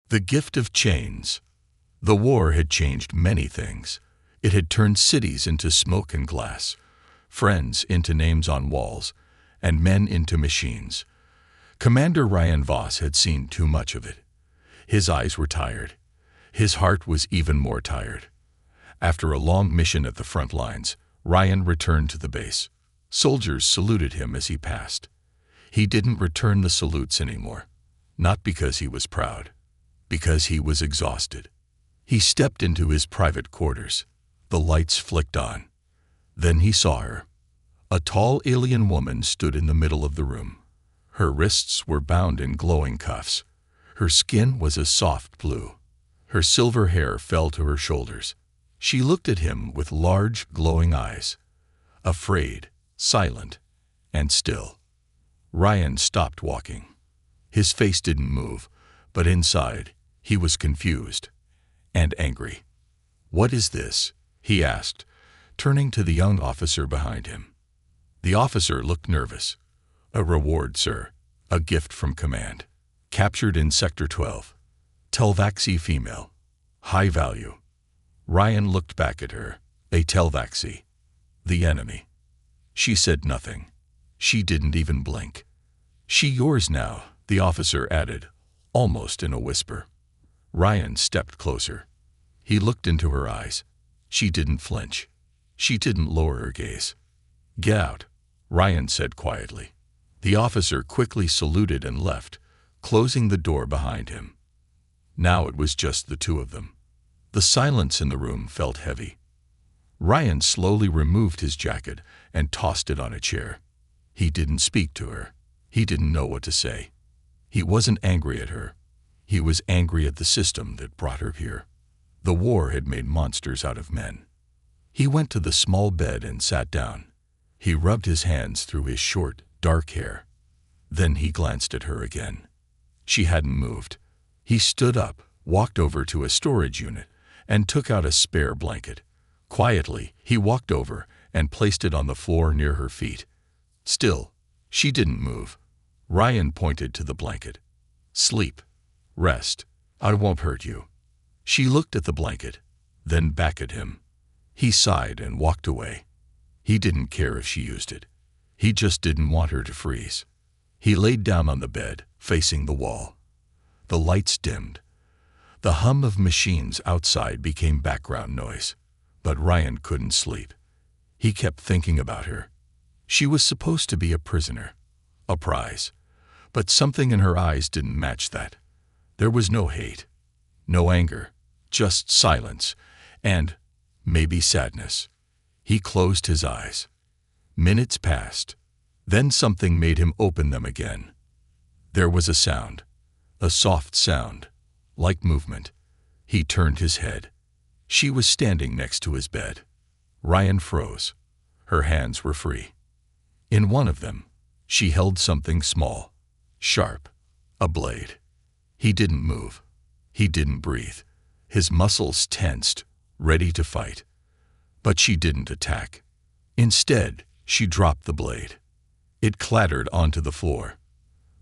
The gift of chains. The war had changed many things. It had turned cities into smoke and glass, friends into names on walls, and men into machines. Commander Ryan Voss had seen too much of it. His eyes were tired. His heart was even more tired. After a long mission at the front lines, Ryan returned to the base. Soldiers saluted him as he passed. He didn't return the salutes anymore, not because he was proud, because he was exhausted. He stepped into his private quarters. The lights flicked on. Then he saw her. A tall alien woman stood in the middle of the room. Her wrists were bound in glowing cuffs. Her skin was a soft blue. Her silver hair fell to her shoulders. She looked at him with large, glowing eyes. Afraid, silent, and still. Ryan stopped walking. His face didn't move, but inside, he was confused and angry. "What is this?" he asked, turning to the young officer behind him. The officer looked nervous. "A reward, sir. A gift from command. Captured in Sector 12. Telvaxi female. High value." Ryan looked back at her. A Telvaxi. The enemy. She said nothing. She didn't even blink. "She yours now," the officer added, almost in a whisper. Ryan stepped closer. He looked into her eyes. She didn't flinch. She didn't lower her gaze. "Get out," Ryan said quietly. The officer quickly saluted and left, closing the door behind him. Now it was just the two of them. The silence in the room felt heavy. Ryan slowly removed his jacket and tossed it on a chair. He didn't speak to her. He didn't know what to say. He wasn't angry at her. He was angry at the system that brought her here. The war had made monsters out of men. He went to the small bed and sat down. He rubbed his hands through his short, dark hair. Then he glanced at her again. She hadn't moved. He stood up, walked over to a storage unit, and took out a spare blanket. Quietly, he walked over and placed it on the floor near her feet. Still, she didn't move. Ryan pointed to the blanket. "Sleep. Rest. I won't hurt you." She looked at the blanket, then back at him. He sighed and walked away. He didn't care if she used it. He just didn't want her to freeze. He laid down on the bed, facing the wall. The lights dimmed. The hum of machines outside became background noise. But Ryan couldn't sleep. He kept thinking about her. She was supposed to be a prisoner, a prize. But something in her eyes didn't match that. There was no hate, no anger, just silence, and maybe sadness. He closed his eyes. Minutes passed. Then something made him open them again. There was a sound, a soft sound, like movement. He turned his head. She was standing next to his bed. Ryan froze. Her hands were free. In one of them, she held something small, sharp, a blade. He didn't move. He didn't breathe. His muscles tensed, ready to fight. But she didn't attack. Instead, she dropped the blade. It clattered onto the floor.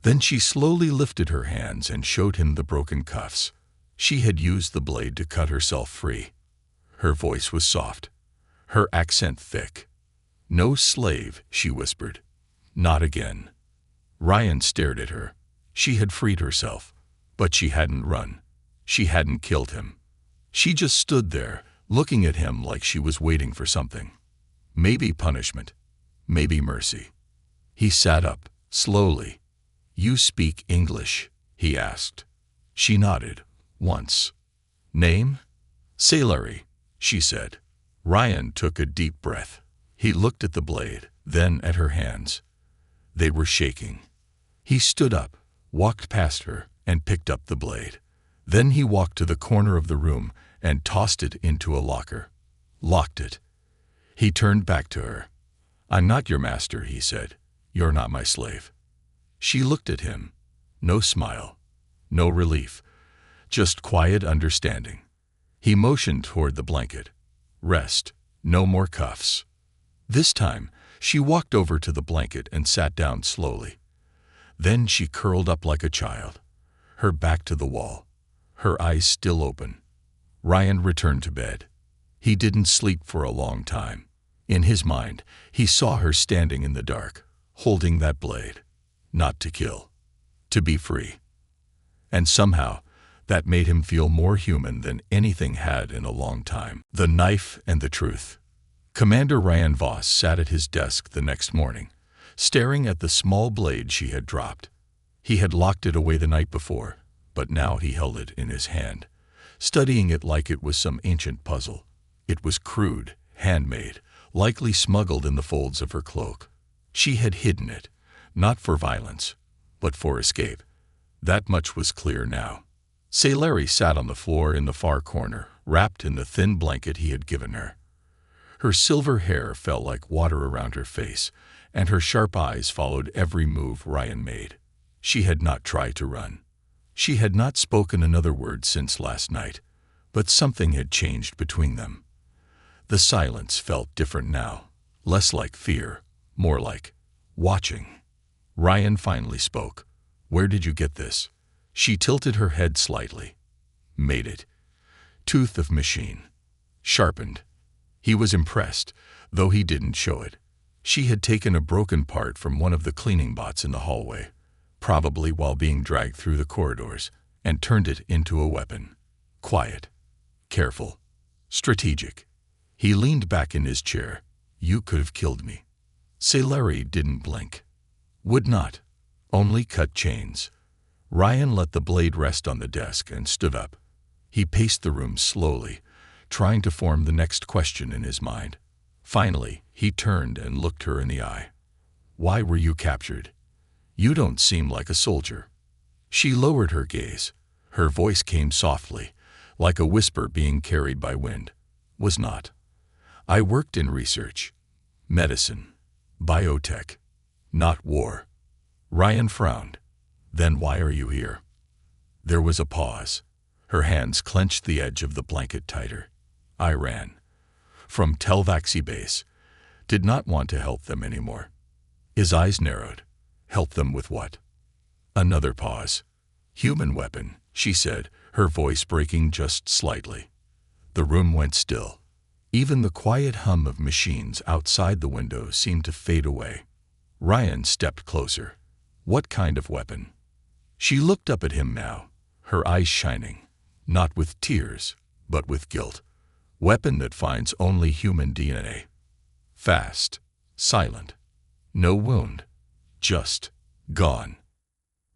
Then she slowly lifted her hands and showed him the broken cuffs. She had used the blade to cut herself free. Her voice was soft, her accent thick. "No slave," she whispered. "Not again." Ryan stared at her. She had freed herself, but she hadn't run. She hadn't killed him. She just stood there, looking at him like she was waiting for something. Maybe punishment, maybe mercy. He sat up, slowly. "You speak English?" he asked. She nodded, once. "Name?" "Salari," she said. Ryan took a deep breath. He looked at the blade, then at her hands. They were shaking. He stood up, walked past her, and picked up the blade. Then he walked to the corner of the room and tossed it into a locker. Locked it. He turned back to her. "I'm not your master," he said. "You're not my slave." She looked at him. No smile. No relief. Just quiet understanding. He motioned toward the blanket. "Rest. No more cuffs." This time, she walked over to the blanket and sat down slowly. Then she curled up like a child, her back to the wall, her eyes still open. Ryan returned to bed. He didn't sleep for a long time. In his mind, he saw her standing in the dark, holding that blade. Not to kill, to be free. And somehow, that made him feel more human than anything had in a long time. The knife and the truth. Commander Ryan Voss sat at his desk the next morning, staring at the small blade she had dropped. He had locked it away the night before, but now he held it in his hand, studying it like it was some ancient puzzle. It was crude, handmade, likely smuggled in the folds of her cloak. She had hidden it, not for violence, but for escape. That much was clear now. Larry sat on the floor in the far corner, wrapped in the thin blanket he had given her. Her silver hair fell like water around her face, and her sharp eyes followed every move Ryan made. She had not tried to run. She had not spoken another word since last night, but something had changed between them. The silence felt different now, less like fear, more like watching. Ryan finally spoke. "Where did you get this?" She tilted her head slightly. "Made it. Tooth of machine. Sharpened." He was impressed, though he didn't show it. She had taken a broken part from one of the cleaning bots in the hallway, probably while being dragged through the corridors, and turned it into a weapon. Quiet, careful, strategic. He leaned back in his chair. "You could have killed me." Larry didn't blink. Would not. Only cut chains. Ryan let the blade rest on the desk and stood up. He paced the room slowly, trying to form the next question in his mind. Finally, he turned and looked her in the eye. "Why were you captured? You don't seem like a soldier." She lowered her gaze. Her voice came softly, like a whisper being carried by wind. "Was not. I worked in research. Medicine. Biotech. Not war." Ryan frowned. "Then why are you here?" There was a pause. Her hands clenched the edge of the blanket tighter. "I ran. From Telvaxi base. Did not want to help them anymore." His eyes narrowed. "Help them with what?" Another pause. "Human weapon," she said, her voice breaking just slightly. The room went still. Even the quiet hum of machines outside the window seemed to fade away. Ryan stepped closer. "What kind of weapon?" She looked up at him now, her eyes shining, not with tears, but with guilt. "Weapon that finds only human DNA. Fast, silent, no wound, just gone."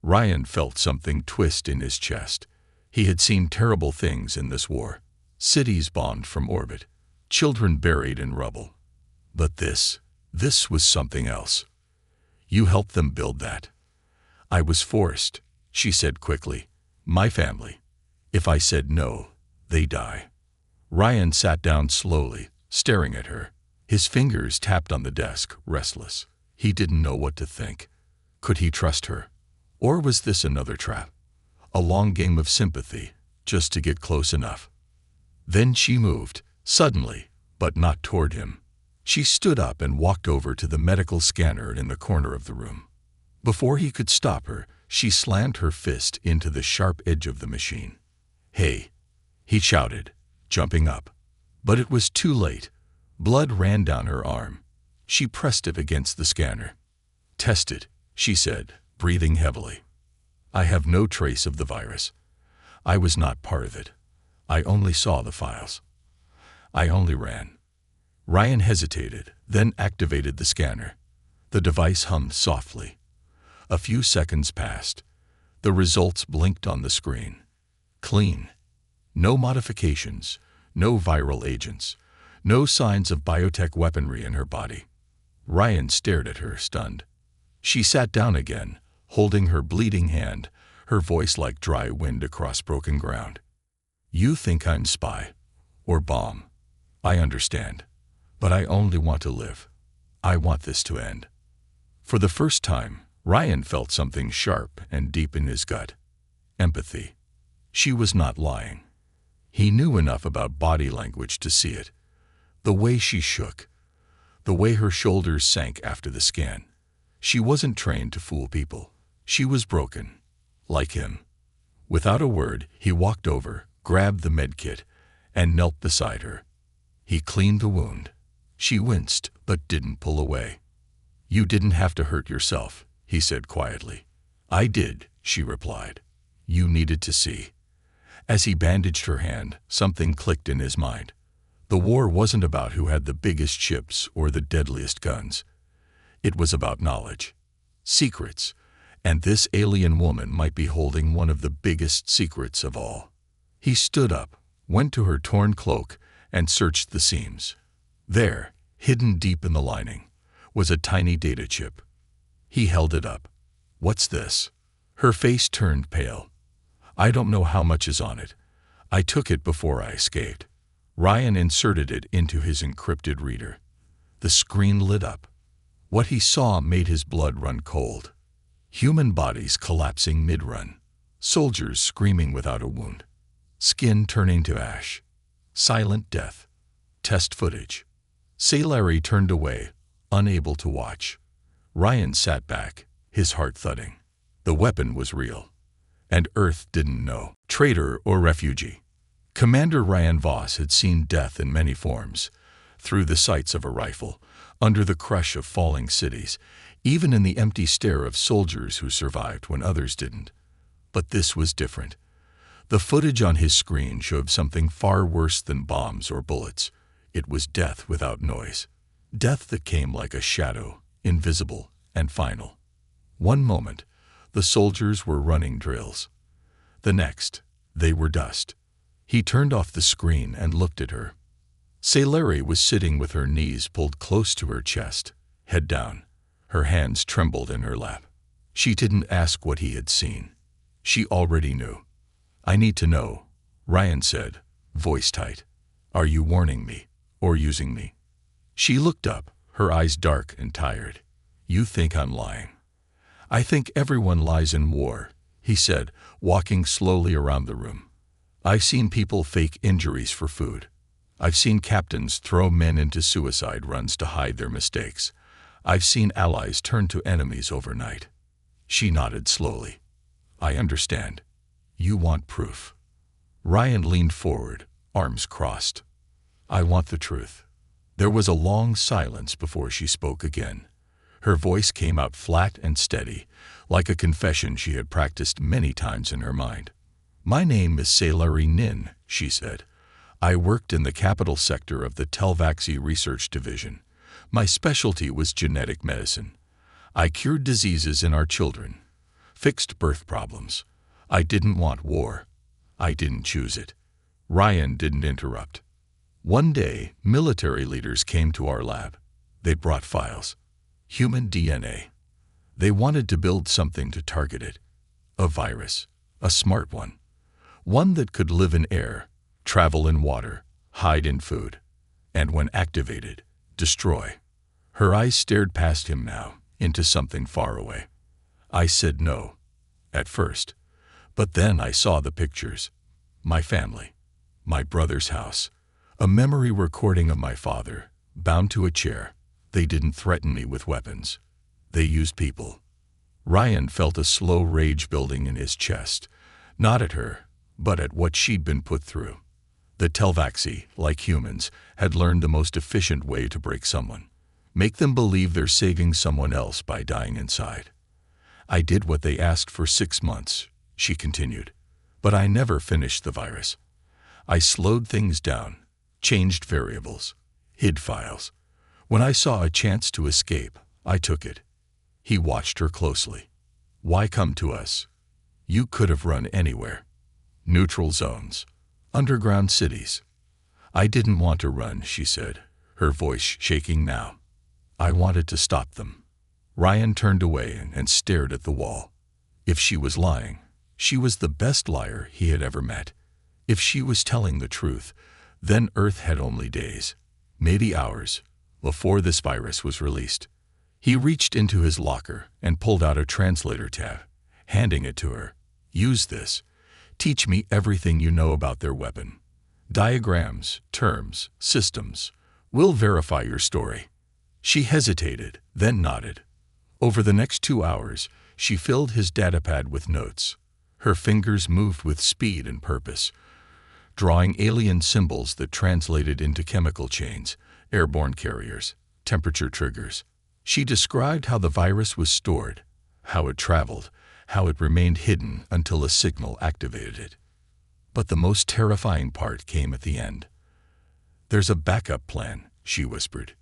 Ryan felt something twist in his chest. He had seen terrible things in this war. Cities bombed from orbit, children buried in rubble. But this was something else. "You helped them build that." "I was forced," she said quickly. "My family. If I said no, they die." Ryan sat down slowly, staring at her. His fingers tapped on the desk, restless. He didn't know what to think. Could he trust her? Or was this another trap? A long game of sympathy, just to get close enough. Then she moved, suddenly, but not toward him. She stood up and walked over to the medical scanner in the corner of the room. Before he could stop her, she slammed her fist into the sharp edge of the machine. "Hey!" he shouted, jumping up. But it was too late. Blood ran down her arm. She pressed it against the scanner. "Test it," she said, breathing heavily. "I have no trace of the virus. I was not part of it. I only saw the files. I only ran." Ryan hesitated, then activated the scanner. The device hummed softly. A few seconds passed. The results blinked on the screen. Clean. No modifications, no viral agents, no signs of biotech weaponry in her body. Ryan stared at her, stunned. She sat down again, holding her bleeding hand, her voice like dry wind across broken ground. "You think I'm spy, or bomb. I understand. But I only want to live. I want this to end." For the first time, Ryan felt something sharp and deep in his gut. Empathy. She was not lying. He knew enough about body language to see it. The way she shook. The way her shoulders sank after the scan. She wasn't trained to fool people. She was broken. Like him. Without a word, he walked over, grabbed the medkit, and knelt beside her. He cleaned the wound. She winced, but didn't pull away. "You didn't have to hurt yourself," he said quietly. "I did," she replied. "You needed to see." As he bandaged her hand, something clicked in his mind. The war wasn't about who had the biggest ships or the deadliest guns. It was about knowledge, secrets, and this alien woman might be holding one of the biggest secrets of all. He stood up, went to her torn cloak, and searched the seams. There, hidden deep in the lining, was a tiny data chip. He held it up. "What's this?" Her face turned pale. "I don't know how much is on it. I took it before I escaped." Ryan inserted it into his encrypted reader. The screen lit up. What he saw made his blood run cold. Human bodies collapsing mid-run. Soldiers screaming without a wound. Skin turning to ash. Silent death. Test footage. Salari turned away, unable to watch. Ryan sat back, his heart thudding. The weapon was real. And Earth didn't know. Traitor or refugee. Commander Ryan Voss had seen death in many forms. Through the sights of a rifle, under the crush of falling cities, even in the empty stare of soldiers who survived when others didn't. But this was different. The footage on his screen showed something far worse than bombs or bullets. It was death without noise. Death that came like a shadow, invisible and final. One moment, the soldiers were running drills. The next, they were dust. He turned off the screen and looked at her. Salari was sitting with her knees pulled close to her chest, head down. Her hands trembled in her lap. She didn't ask what he had seen. She already knew. "I need to know," Ryan said, voice tight. "Are you warning me or using me?" She looked up, her eyes dark and tired. "You think I'm lying." "I think everyone lies in war," he said, walking slowly around the room. "I've seen people fake injuries for food. I've seen captains throw men into suicide runs to hide their mistakes. I've seen allies turn to enemies overnight." She nodded slowly. "I understand. You want proof." Ryan leaned forward, arms crossed. "I want the truth." There was a long silence before she spoke again. Her voice came out flat and steady, like a confession she had practiced many times in her mind. "My name is Salari Nin," she said. "I worked in the capital sector of the Telvaxi Research Division. My specialty was genetic medicine. I cured diseases in our children, fixed birth problems. I didn't want war. I didn't choose it." Ryan didn't interrupt. "One day, military leaders came to our lab. They brought files. Human DNA. They wanted to build something to target it. A virus. A smart one. One that could live in air, travel in water, hide in food, and when activated, destroy." Her eyes stared past him now, into something far away. "I said no, at first. But then I saw the pictures. My family. My brother's house. A memory recording of my father, bound to a chair. They didn't threaten me with weapons. They used people." Ryan felt a slow rage building in his chest, not at her, but at what she'd been put through. The Telvaxi, like humans, had learned the most efficient way to break someone. Make them believe they're saving someone else by dying inside. "I did what they asked for 6 months, she continued. "But I never finished the virus. I slowed things down, changed variables, hid files. When I saw a chance to escape, I took it." He watched her closely. "Why come to us? You could have run anywhere. Neutral zones. Underground cities." "I didn't want to run," she said, her voice shaking now. "I wanted to stop them." Ryan turned away and stared at the wall. If she was lying, she was the best liar he had ever met. If she was telling the truth, then Earth had only days, maybe hours, before this virus was released. He reached into his locker and pulled out a translator tab, handing it to her. "Use this. Teach me everything you know about their weapon. Diagrams, terms, systems. We'll verify your story." She hesitated, then nodded. Over the next 2 hours, she filled his datapad with notes. Her fingers moved with speed and purpose, drawing alien symbols that translated into chemical chains, airborne carriers, temperature triggers. She described how the virus was stored, how it traveled, how it remained hidden until a signal activated it. But the most terrifying part came at the end. "There's a backup plan," she whispered.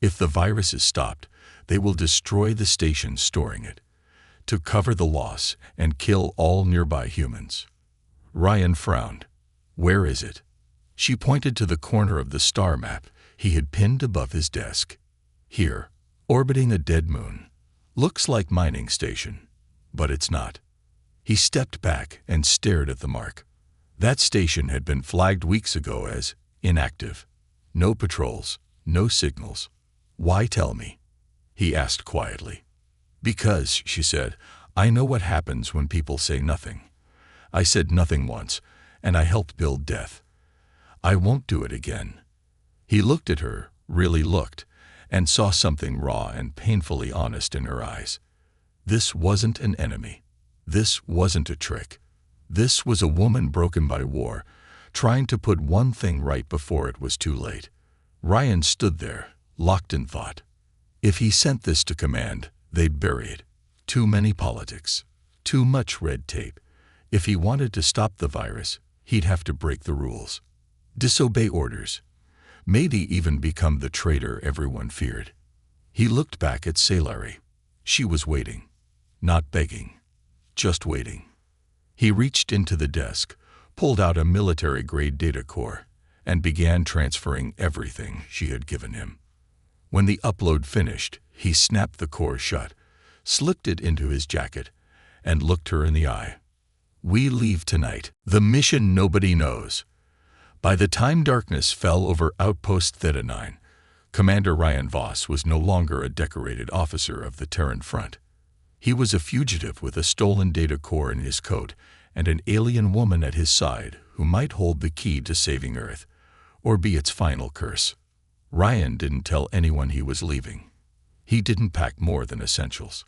"If the virus is stopped, they will destroy the station storing it, to cover the loss and kill all nearby humans." Ryan frowned. "Where is it?" She pointed to the corner of the star map he had pinned above his desk. "Here, orbiting a dead moon. Looks like mining station, but it's not." He stepped back and stared at the mark. That station had been flagged weeks ago as inactive. No patrols, no signals. "Why tell me?" he asked quietly. "Because," she said, "I know what happens when people say nothing. I said nothing once, and I helped build death. I won't do it again." He looked at her, really looked, and saw something raw and painfully honest in her eyes. This wasn't an enemy. This wasn't a trick. This was a woman broken by war, trying to put one thing right before it was too late. Ryan stood there, locked in thought. If he sent this to command, they'd bury it. Too many politics. Too much red tape. If he wanted to stop the virus, he'd have to break the rules. Disobey orders. Maybe even become the traitor everyone feared. He looked back at Salari. She was waiting. Not begging. Just waiting. He reached into the desk, pulled out a military-grade data core, and began transferring everything she had given him. When the upload finished, he snapped the core shut, slipped it into his jacket, and looked her in the eye. "We leave tonight. The mission nobody knows." By the time darkness fell over Outpost Theta 9, Commander Ryan Voss was no longer a decorated officer of the Terran Front. He was a fugitive with a stolen data core in his coat and an alien woman at his side who might hold the key to saving Earth, or be its final curse. Ryan didn't tell anyone he was leaving. He didn't pack more than essentials.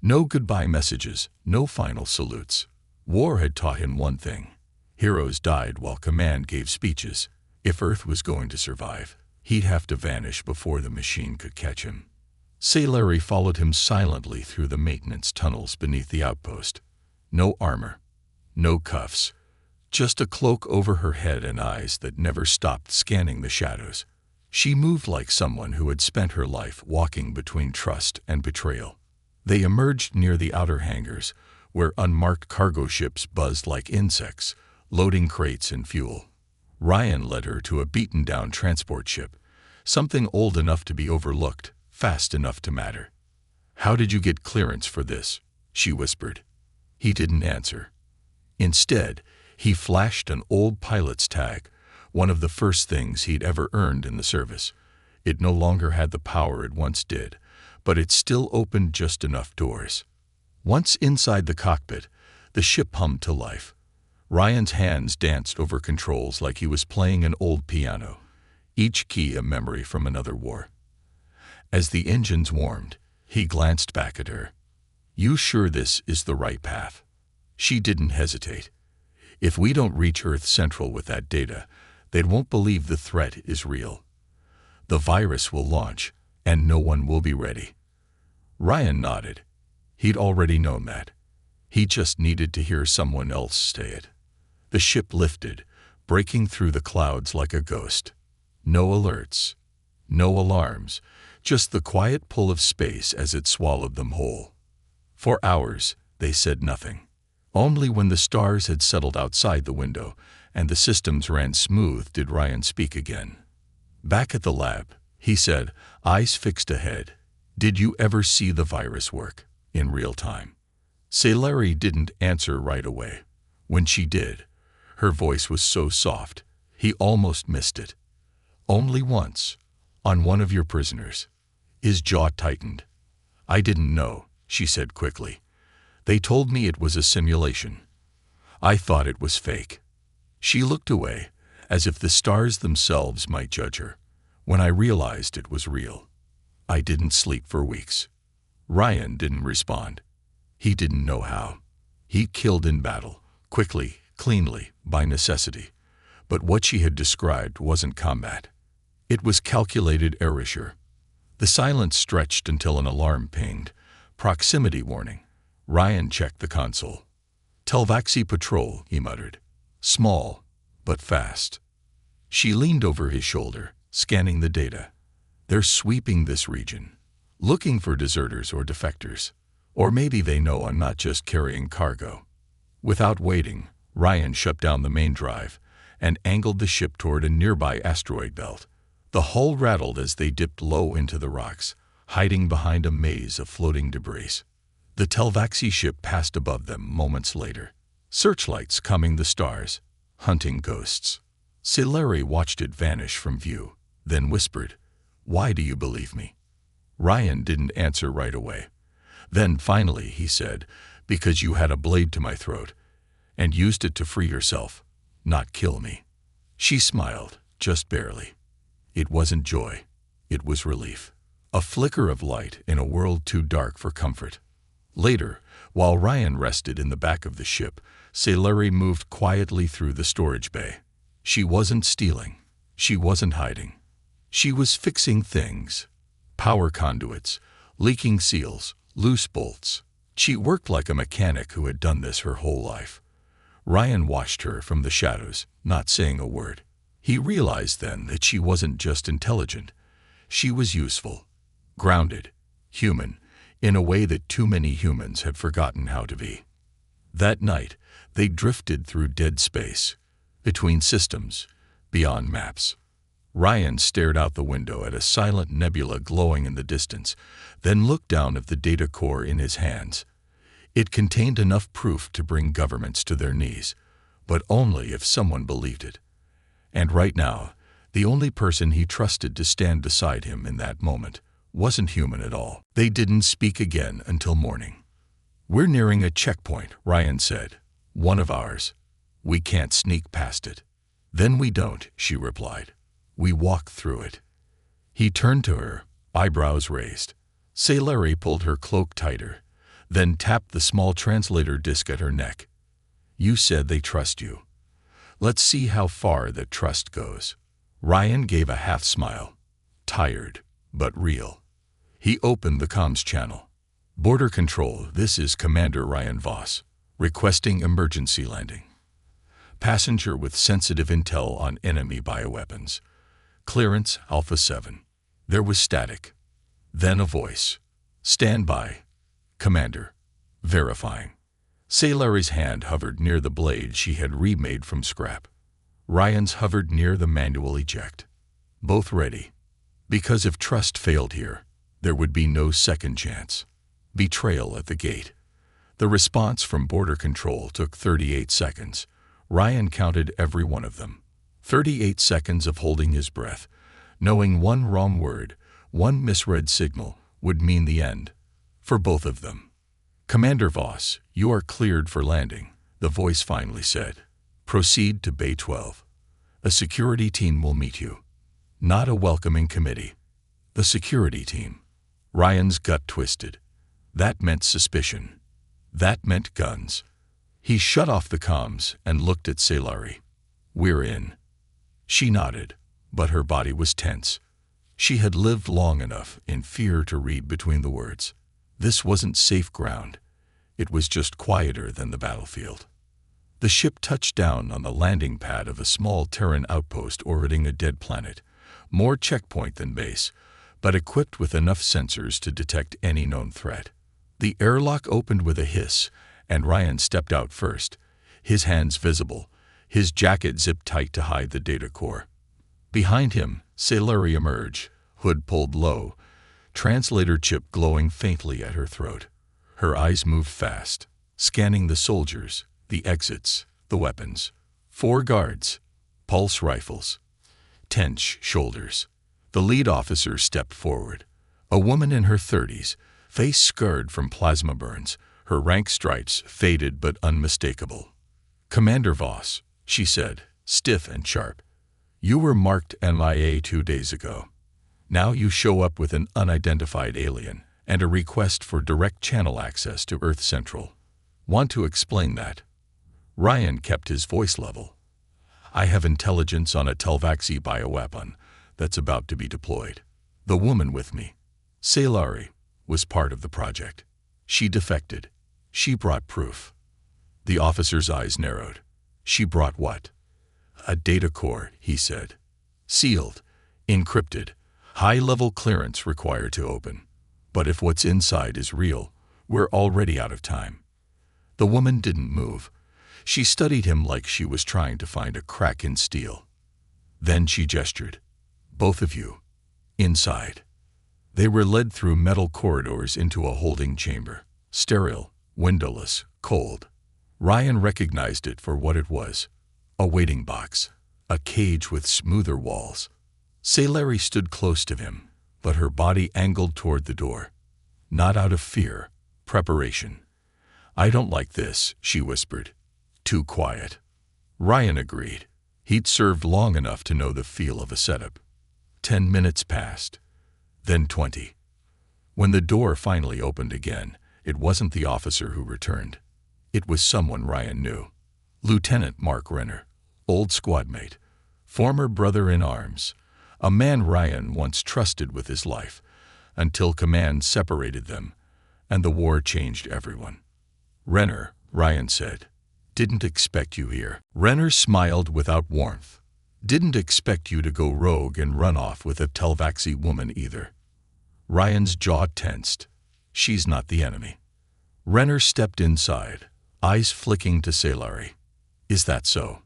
No goodbye messages, no final salutes. War had taught him one thing. Heroes died while command gave speeches. If Earth was going to survive, he'd have to vanish before the machine could catch him. Salari followed him silently through the maintenance tunnels beneath the outpost. No armor, no cuffs, just a cloak over her head and eyes that never stopped scanning the shadows. She moved like someone who had spent her life walking between trust and betrayal. They emerged near the outer hangars, where unmarked cargo ships buzzed like insects, loading crates and fuel. Ryan led her to a beaten-down transport ship, something old enough to be overlooked, fast enough to matter. "How did you get clearance for this?" she whispered. He didn't answer. Instead, he flashed an old pilot's tag, one of the first things he'd ever earned in the service. It no longer had the power it once did, but it still opened just enough doors. Once inside the cockpit, the ship hummed to life. Ryan's hands danced over controls like he was playing an old piano, each key a memory from another war. As the engines warmed, he glanced back at her. "You sure this is the right path?" She didn't hesitate. "If we don't reach Earth Central with that data, they won't believe the threat is real. The virus will launch, and no one will be ready." Ryan nodded. He'd already known that. He just needed to hear someone else say it. The ship lifted, breaking through the clouds like a ghost. No alerts, no alarms, just the quiet pull of space as it swallowed them whole. For hours, they said nothing. Only when the stars had settled outside the window and the systems ran smooth did Ryan speak again. Back at the lab, he said, eyes fixed ahead, "Did you ever see the virus work in real time?" Salari didn't answer right away. When she did, her voice was so soft, he almost missed it. "Only once, on one of your prisoners." His jaw tightened. "I didn't know," she said quickly. "They told me it was a simulation. I thought it was fake." She looked away, as if the stars themselves might judge her. "When I realized it was real, I didn't sleep for weeks." Ryan didn't respond. He didn't know how. He killed in battle, quickly, cleanly, by necessity. But what she had described wasn't combat. It was calculated erasure. The silence stretched until an alarm pinged. Proximity warning. Ryan checked the console. Telvaxi patrol, he muttered. Small, but fast. She leaned over his shoulder, scanning the data. They're sweeping this region, looking for deserters or defectors. Or maybe they know I'm not just carrying cargo. Without waiting, Ryan shut down the main drive and angled the ship toward a nearby asteroid belt. The hull rattled as they dipped low into the rocks, hiding behind a maze of floating debris. The Telvaxi ship passed above them moments later, searchlights combing the stars, hunting ghosts. Saileri watched it vanish from view, then whispered, "Why do you believe me?" Ryan didn't answer right away. Then finally he said, "Because you had a blade to my throat, and used it to free yourself, not kill me." She smiled, just barely. It wasn't joy. It was relief. A flicker of light in a world too dark for comfort. Later, while Ryan rested in the back of the ship, Saileri moved quietly through the storage bay. She wasn't stealing. She wasn't hiding. She was fixing things. Power conduits, leaking seals, loose bolts. She worked like a mechanic who had done this her whole life. Ryan watched her from the shadows, not saying a word. He realized then that she wasn't just intelligent. She was useful, grounded, human, in a way that too many humans had forgotten how to be. That night, they drifted through dead space, between systems, beyond maps. Ryan stared out the window at a silent nebula glowing in the distance, then looked down at the data core in his hands. It contained enough proof to bring governments to their knees, but only if someone believed it. And right now, the only person he trusted to stand beside him in that moment wasn't human at all. They didn't speak again until morning. "We're nearing a checkpoint," Ryan said. "One of ours. We can't sneak past it." "Then we don't," she replied. "We walk through it." He turned to her, eyebrows raised. Saileri pulled her cloak tighter, then tapped the small translator disc at her neck. "You said they trust you. Let's see how far that trust goes." Ryan gave a half smile, tired, but real. He opened the comms channel. "Border Control, this is Commander Ryan Voss, requesting emergency landing. Passenger with sensitive intel on enemy bioweapons. Clearance Alpha 7. There was static. Then a voice. "Stand by. Commander. Verifying." Saileri's hand hovered near the blade she had remade from scrap. Ryan's hovered near the manual eject. Both ready. Because if trust failed here, there would be no second chance. Betrayal at the gate. The response from Border Control took 38 seconds. Ryan counted every one of them. 38 seconds of holding his breath, knowing one wrong word, one misread signal, would mean the end. For both of them. "Commander Voss, you are cleared for landing," the voice finally said. "Proceed to Bay 12. A security team will meet you." Not a welcoming committee. The security team. Ryan's gut twisted. That meant suspicion. That meant guns. He shut off the comms and looked at Saileri. "We're in." She nodded, but her body was tense. She had lived long enough in fear to read between the words. This wasn't safe ground. It was just quieter than the battlefield. The ship touched down on the landing pad of a small Terran outpost orbiting a dead planet, more checkpoint than base, but equipped with enough sensors to detect any known threat. The airlock opened with a hiss, and Ryan stepped out first, his hands visible, his jacket zipped tight to hide the data core. Behind him, Saileri emerged, hood pulled low, translator chip glowing faintly at her throat. Her eyes moved fast, scanning the soldiers, the exits, the weapons. 4 guards, pulse rifles, tense shoulders. The lead officer stepped forward. A woman in her 30s, face scarred from plasma burns, her rank stripes faded but unmistakable. "Commander Voss," she said, stiff and sharp. "You were marked MIA 2 days ago. Now you show up with an unidentified alien and a request for direct channel access to Earth Central. Want to explain that?" Ryan kept his voice level. I have intelligence on a Telvaxi bioweapon that's about to be deployed. The woman with me, Salari, was part of the project. She defected. She brought proof. The officer's eyes narrowed. She brought what? A data core, he said. Sealed, encrypted, high-level clearance required to open. But if what's inside is real, we're already out of time. The woman didn't move. She studied him like she was trying to find a crack in steel. Then she gestured. Both of you. Inside. They were led through metal corridors into a holding chamber. Sterile, windowless, cold. Ryan recognized it for what it was. A waiting box. A cage with smoother walls. Salari stood close to him, but her body angled toward the door. Not out of fear, preparation. I don't like this, she whispered. Too quiet. Ryan agreed. He'd served long enough to know the feel of a setup. 10 minutes passed. Then 20. When the door finally opened again, it wasn't the officer who returned. It was someone Ryan knew. Lieutenant Mark Renner, old squadmate, former brother-in-arms, a man Ryan once trusted with his life, until command separated them, and the war changed everyone. Renner, Ryan said, didn't expect you here. Renner smiled without warmth. Didn't expect you to go rogue and run off with a Telvaxi woman either. Ryan's jaw tensed. She's not the enemy. Renner stepped inside, eyes flicking to Salari. Is that so?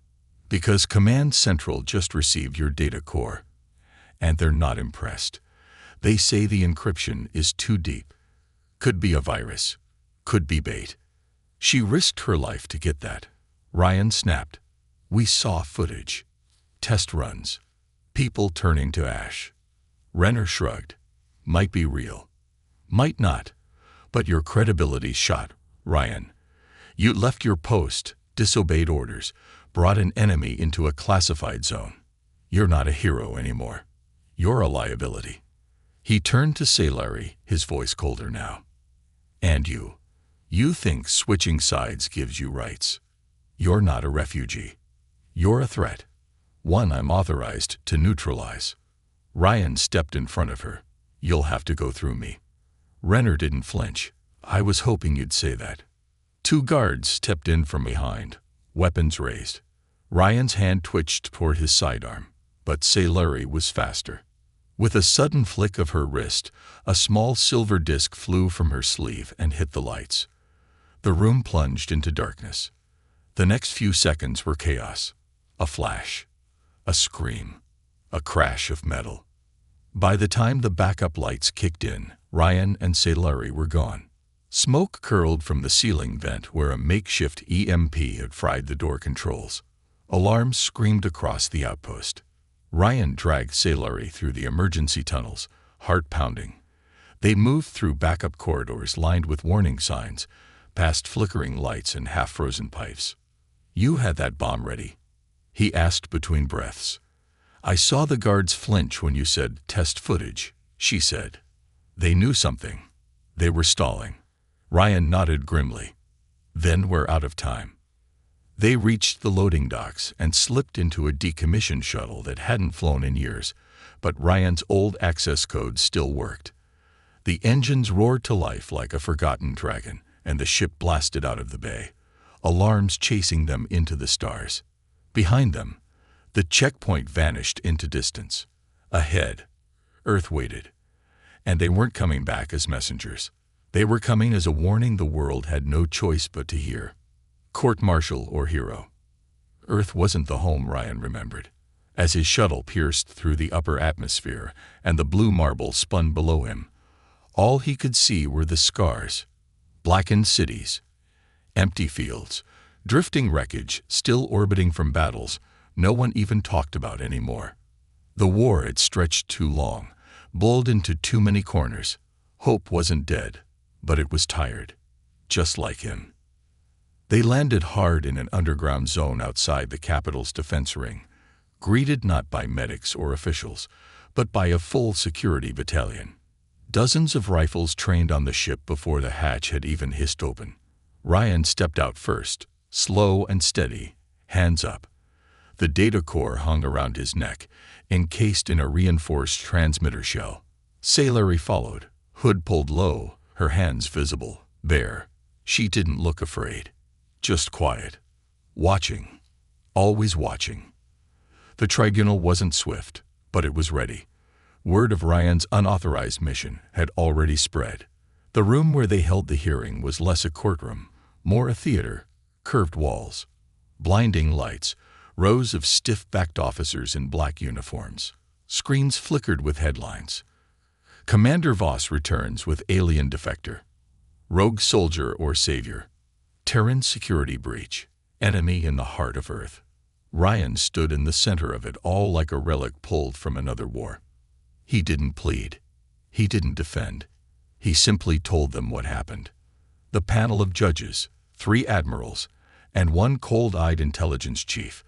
Because Command Central just received your data core, and they're not impressed. They say the encryption is too deep. Could be a virus. Could be bait. She risked her life to get that. Ryan snapped. We saw footage. Test runs. People turning to ash. Renner shrugged. Might be real. Might not. But your credibility's shot, Ryan. You left your post, disobeyed orders, brought an enemy into a classified zone. You're not a hero anymore. You're a liability. He turned to Salari, his voice colder now. And you. You think switching sides gives you rights. You're not a refugee. You're a threat. One I'm authorized to neutralize. Ryan stepped in front of her. You'll have to go through me. Renner didn't flinch. I was hoping you'd say that. 2 guards stepped in from behind, weapons raised. Ryan's hand twitched toward his sidearm, but Salari was faster. With a sudden flick of her wrist, a small silver disc flew from her sleeve and hit the lights. The room plunged into darkness. The next few seconds were chaos. A flash. A scream. A crash of metal. By the time the backup lights kicked in, Ryan and Salari were gone. Smoke curled from the ceiling vent where a makeshift EMP had fried the door controls. Alarms screamed across the outpost. Ryan dragged Salari through the emergency tunnels, heart pounding. They moved through backup corridors lined with warning signs, past flickering lights and half-frozen pipes. You had that bomb ready? He asked between breaths. I saw the guards flinch when you said test footage, she said. They knew something. They were stalling. Ryan nodded grimly. Then we're out of time. They reached the loading docks and slipped into a decommissioned shuttle that hadn't flown in years, but Ryan's old access code still worked. The engines roared to life like a forgotten dragon, and the ship blasted out of the bay, alarms chasing them into the stars. Behind them, the checkpoint vanished into distance. Ahead, Earth waited. And they weren't coming back as messengers. They were coming as a warning the world had no choice but to hear. Court-martial or hero. Earth wasn't the home Ryan remembered. As his shuttle pierced through the upper atmosphere and the blue marble spun below him, all he could see were the scars. Blackened cities. Empty fields. Drifting wreckage still orbiting from battles no one even talked about anymore. The war had stretched too long, bulled into too many corners. Hope wasn't dead, but it was tired, just like him. They landed hard in an underground zone outside the capital's defense ring, greeted not by medics or officials, but by a full security battalion. Dozens of rifles trained on the ship before the hatch had even hissed open. Ryan stepped out first, slow and steady, hands up. The data core hung around his neck, encased in a reinforced transmitter shell. Salari followed, hood pulled low, her hands visible, bare. She didn't look afraid, just quiet. Watching. Always watching. The tribunal wasn't swift, but it was ready. Word of Ryan's unauthorized mission had already spread. The room where they held the hearing was less a courtroom, more a theater. Curved walls, blinding lights, rows of stiff-backed officers in black uniforms. Screens flickered with headlines. Commander Voss returns with alien defector. Rogue soldier or savior. Terran security breach. Enemy in the heart of Earth. Ryan stood in the center of it all like a relic pulled from another war. He didn't plead. He didn't defend. He simply told them what happened. The panel of judges, 3 admirals, and 1 cold-eyed intelligence chief,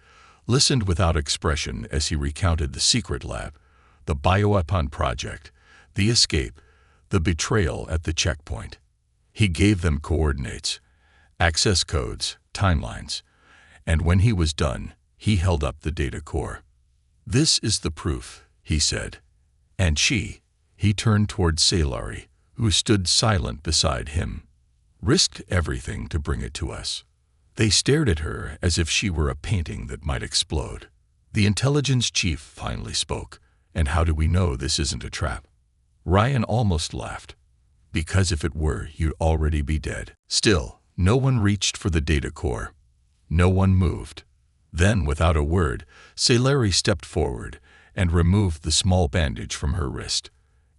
listened without expression as he recounted the secret lab, the bioweapon project, the escape, the betrayal at the checkpoint. He gave them coordinates, access codes, timelines, and when he was done, he held up the data core. "This is the proof," he said. And he turned toward Salari, who stood silent beside him, "risked everything to bring it to us." They stared at her as if she were a painting that might explode. The intelligence chief finally spoke. "And how do we know this isn't a trap?" Ryan almost laughed. "Because if it were, you'd already be dead." Still, no one reached for the data core. No one moved. Then, without a word, Salari stepped forward and removed the small bandage from her wrist.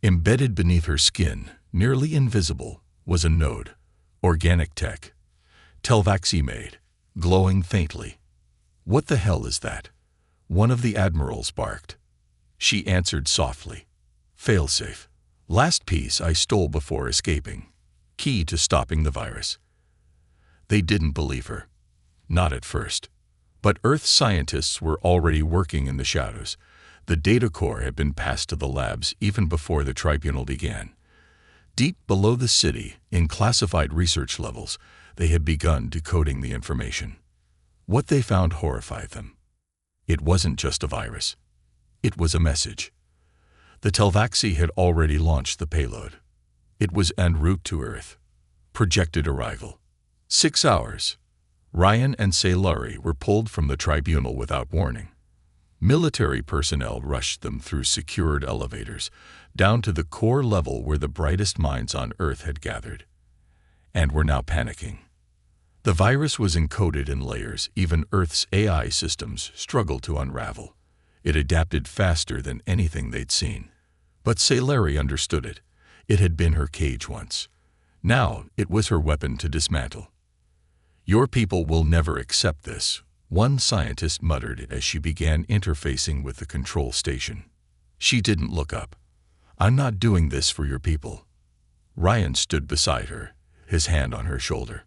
Embedded beneath her skin, nearly invisible, was a node. Organic tech. Telvaxi made, glowing faintly. "What the hell is that?" one of the admirals barked. She answered softly. "Failsafe. Last piece I stole before escaping. Key to stopping the virus." They didn't believe her. Not at first. But Earth scientists were already working in the shadows. The data core had been passed to the labs even before the tribunal began. Deep below the city, in classified research levels, they had begun decoding the information. What they found horrified them. It wasn't just a virus. It was a message. The Telvaxi had already launched the payload. It was en route to Earth. Projected arrival. 6 hours. Ryan and Salari were pulled from the tribunal without warning. Military personnel rushed them through secured elevators, down to the core level where the brightest minds on Earth had gathered, and were now panicking. The virus was encoded in layers even Earth's AI systems struggled to unravel. It adapted faster than anything they'd seen. But Salari understood it. It had been her cage once. Now it was her weapon to dismantle. "Your people will never accept this," one scientist muttered as she began interfacing with the control station. She didn't look up. "I'm not doing this for your people." Ryan stood beside her, his hand on her shoulder.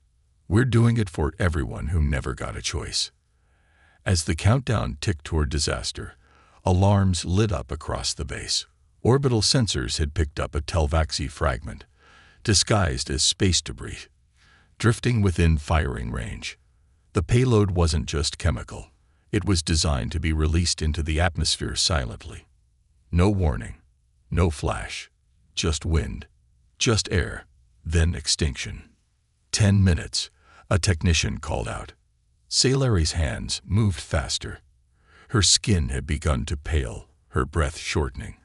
"We're doing it for everyone who never got a choice." As the countdown ticked toward disaster, alarms lit up across the base. Orbital sensors had picked up a Telvaxi fragment, disguised as space debris, drifting within firing range. The payload wasn't just chemical. It was designed to be released into the atmosphere silently. No warning, no flash, just wind, just air, then extinction. 10 minutes, a technician called out. Salari's hands moved faster. Her skin had begun to pale, her breath shortening.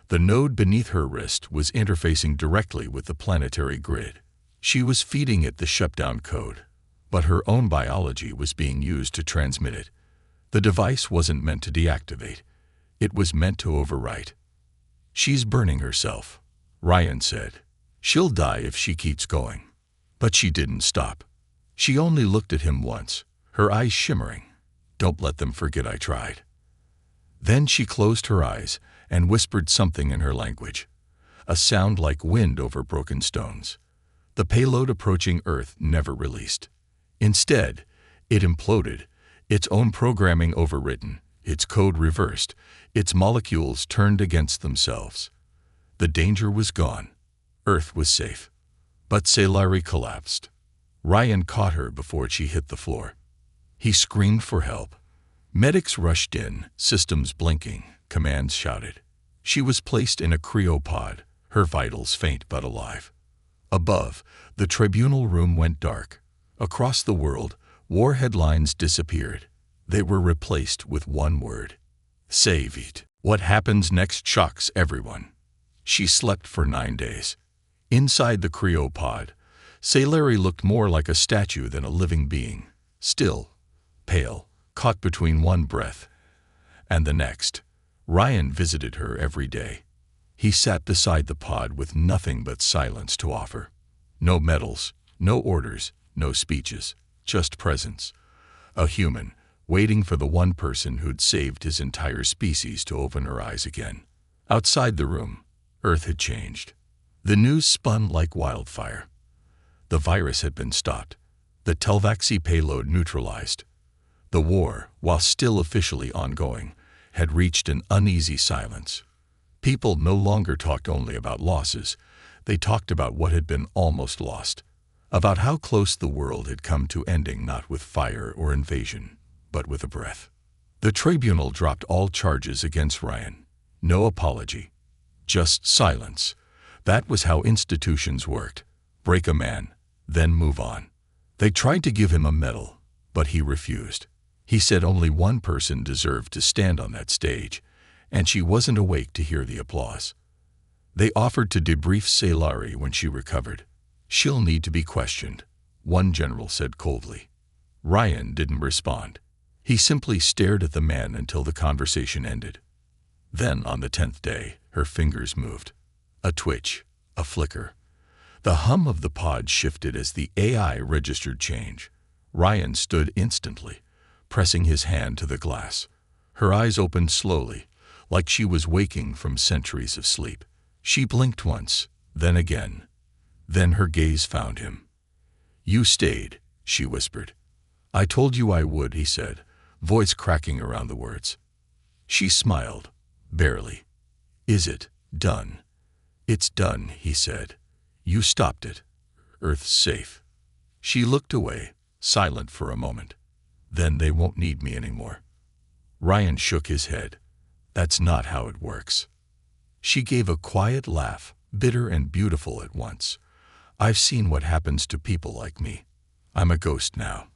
The node beneath her wrist was interfacing directly with the planetary grid. She was feeding it the shutdown code, but her own biology was being used to transmit it. The device wasn't meant to deactivate. It was meant to overwrite. "She's burning herself," Ryan said. "She'll die if she keeps going." But she didn't stop. She only looked at him once, her eyes shimmering. "Don't let them forget I tried." Then she closed her eyes and whispered something in her language, a sound like wind over broken stones. The payload approaching Earth never released. Instead, it imploded, its own programming overwritten, its code reversed, its molecules turned against themselves. The danger was gone. Earth was safe. But Salari collapsed. Ryan caught her before she hit the floor. He screamed for help. Medics rushed in, systems blinking, commands shouted. She was placed in a cryopod, her vitals faint but alive. Above, the tribunal room went dark. Across the world, war headlines disappeared. They were replaced with one word: save it. What happens next shocks everyone. She slept for 9 days. Inside the cryopod, Sci-Fi looked more like a statue than a living being. Still, pale, caught between one breath and the next. Ryan visited her every day. He sat beside the pod with nothing but silence to offer. No medals, no orders, no speeches, just presence. A human, waiting for the one person who'd saved his entire species to open her eyes again. Outside the room, Earth had changed. The news spun like wildfire. The virus had been stopped. The Telvaxi payload neutralized. The war, while still officially ongoing, had reached an uneasy silence. People no longer talked only about losses. They talked about what had been almost lost, about how close the world had come to ending, not with fire or invasion, but with a breath. The tribunal dropped all charges against Ryan. No apology. Just silence. That was how institutions worked. Break a man, then move on. They tried to give him a medal, but he refused. He said only one person deserved to stand on that stage, and she wasn't awake to hear the applause. They offered to debrief Sci-Fi when she recovered. She'll need to be questioned, one general said coldly. Ryan didn't respond. He simply stared at the man until the conversation ended. Then, on the 10th day, her fingers moved. A twitch, a flicker. The hum of the pod shifted as the AI registered change. Ryan stood instantly, pressing his hand to the glass. Her eyes opened slowly, like she was waking from centuries of sleep. She blinked once, then again. Then her gaze found him. "You stayed," she whispered. "I told you I would," he said, voice cracking around the words. She smiled, barely. "Is it done?" "It's done," he said. "You stopped it. Earth's safe." She looked away, silent for a moment. "Then they won't need me anymore." Ryan shook his head. "That's not how it works." She gave a quiet laugh, bitter and beautiful at once. "I've seen what happens to people like me. I'm a ghost now.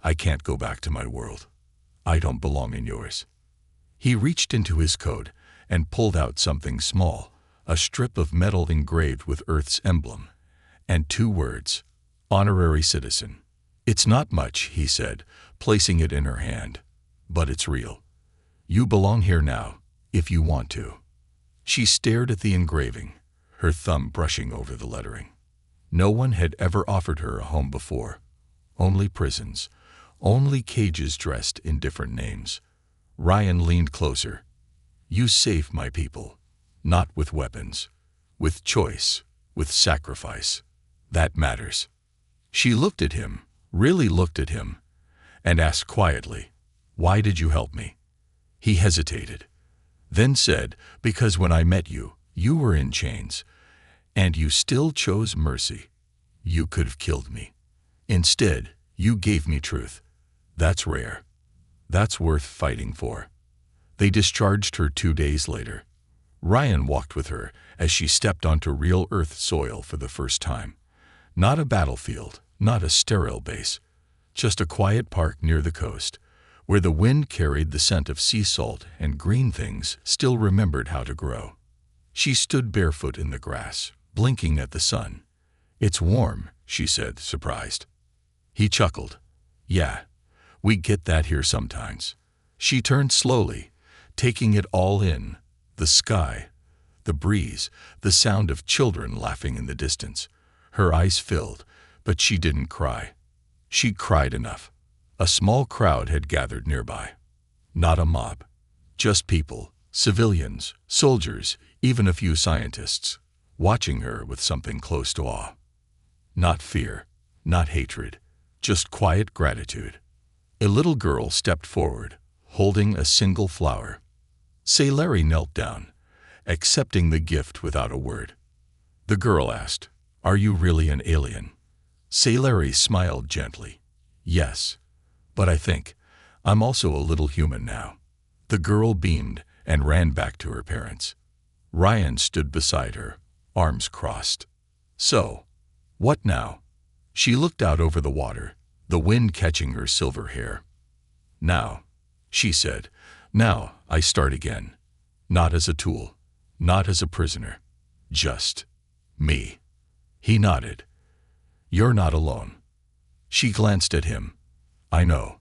I can't go back to my world. I don't belong in yours." He reached into his coat and pulled out something small, a strip of metal engraved with Earth's emblem, and 2 words, "Honorary Citizen." "It's not much," he said, placing it in her hand, "but it's real. You belong here now, if you want to." She stared at the engraving, her thumb brushing over the lettering. No one had ever offered her a home before. Only prisons, only cages dressed in different names. Ryan leaned closer. "You save my people, not with weapons, with choice, with sacrifice. That matters." She looked at him, really looked at him, and asked quietly, "Why did you help me?" He hesitated, then said, "Because when I met you, you were in chains, and you still chose mercy. You could have killed me. Instead, you gave me truth. That's rare. That's worth fighting for." They discharged her 2 days later. Ryan walked with her as she stepped onto real Earth soil for the first time. Not a battlefield, not a sterile base, just a quiet park near the coast, where the wind carried the scent of sea salt and green things still remembered how to grow. She stood barefoot in the grass, blinking at the sun. "It's warm," she said, surprised. He chuckled. "Yeah, we get that here sometimes." She turned slowly, taking it all in, the sky, the breeze, the sound of children laughing in the distance. Her eyes filled, but she didn't cry. She'd cried enough. A small crowd had gathered nearby. Not a mob. Just people, civilians, soldiers, even a few scientists, watching her with something close to awe. Not fear, not hatred, just quiet gratitude. A little girl stepped forward, holding a single flower. Sci-Fi knelt down, accepting the gift without a word. The girl asked, "Are you really an alien?" Sailari smiled gently. Yes, but I think I'm also a little human now. The girl beamed and ran back to her parents. Ryan stood beside her, arms crossed. So, what now? She looked out over the water, the wind catching her silver hair. Now, she said, now I start again. Not as a tool, not as a prisoner. Just me. He nodded. You're not alone. She glanced at him. I know.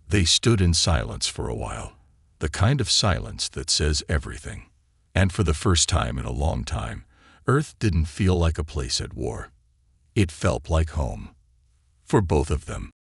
They stood in silence for a while, the kind of silence that says everything. And for the first time in a long time, Earth didn't feel like a place at war. It felt like home. For both of them.